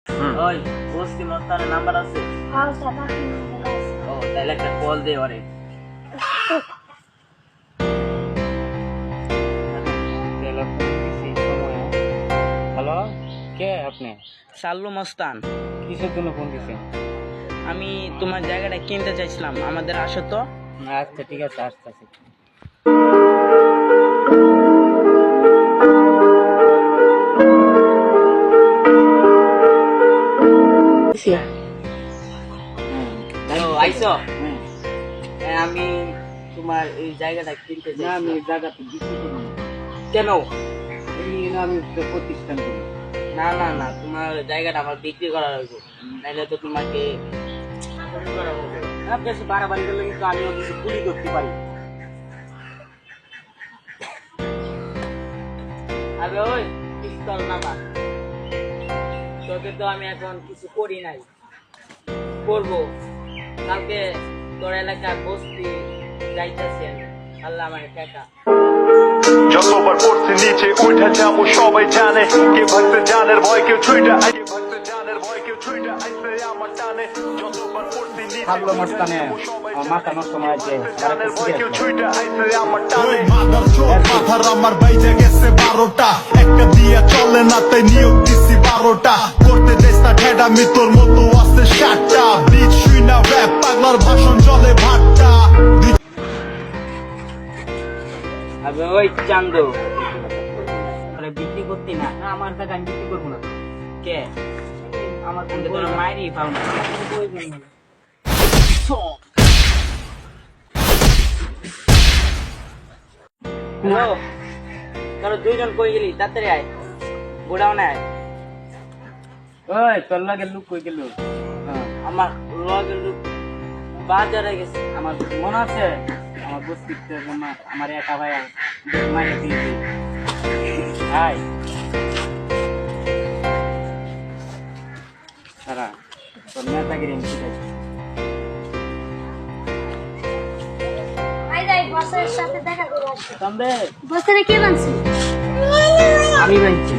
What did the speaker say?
ওই বস্তি মস্তানের নাম্বার আছে? হ্যাঁ স্যার, বাকি নাম্বার আছে। ও তাহলে একটা কল দে ওরে। হ্যালো, কে আপনি? সাল্লু মস্তান, কিসের জন্য ফোন দিচ্ছেন? আমি তোমার জায়গাটা কিনতে চাইছিলাম, আমাদের আসো তো। আচ্ছা ঠিক আছে, আসতেছি। হ্যালো, আইসো? হ্যাঁ, আমি তোমার এই জায়গাটা কিনতে না, আমি চাই। এই জায়গাতে বিক্রি করবো না। কেন? আমি একটা প্রতিষ্ঠান করবো। না না না, তোমার জায়গাটা আমার বিক্রি করা হইব, নাহলে তো তোমাকে খুন করা হবে। না, বেশি বাড়াবাড়ি করলে কিন্তু আমিও কিছু গুলি করতে পারি। আবে ওই পিস্তল নামা, তোকে তো আমি এখন কিছু করি নাই, করবো। কালকে তোর এলাকার বস্তি যাইতেছি আমি, আল্লাহ আমার টাকা। যতবার পড়ছি নিচে উঠে যাবো সবাই জানে কে ভাগতে জানের ভয় কেউ ছুইটা আইছে ভাগতে জানের ভয় কেউ ছুইটা আইছে আমার টানে যতবার পড়ছি নিচে সাল্লু মস্তানে আমার মাথা নষ্ট হয়ে যায়। জানের ভয় কেউ ছুইটা আইছে আমার টানে মাথার আমার বাইজে গেছে 12টা, একটা দিয়া চলে না তাই নিয়োগ দিছি 12টা। করতে দেশ না ঠেডামি তোর মতো আছে 7টা। ব্রিজ শুই না র‍্যাপ পাগলার ভাষণ চলে ভাট্টা। আবে ওই চান্দু, তোরে বিক্রি করতি না? না, আমার জায়গা আমি বিক্রি করবো না। কে? আমার কিন্তু তোর মাইরি পাও না। হ্যালো, তোর দুইজন কই গেলি? তাড়াতাড়ি আয়, গোডাউনে আয়। ওই তোর লাগে লুক কই গেল? আমার লগের লোক বাজারে গেছে। আমার মনে আছে, আমার বস্তিতে আমার একা ভাই মাইরে দিয়েছে। হাই সারা তোর নেতাগিরি আমি শিখাইছি। আই যাই, বসের সাথে দেখা করে আসি। তবে বসের কে বানছি? আমি বানছি।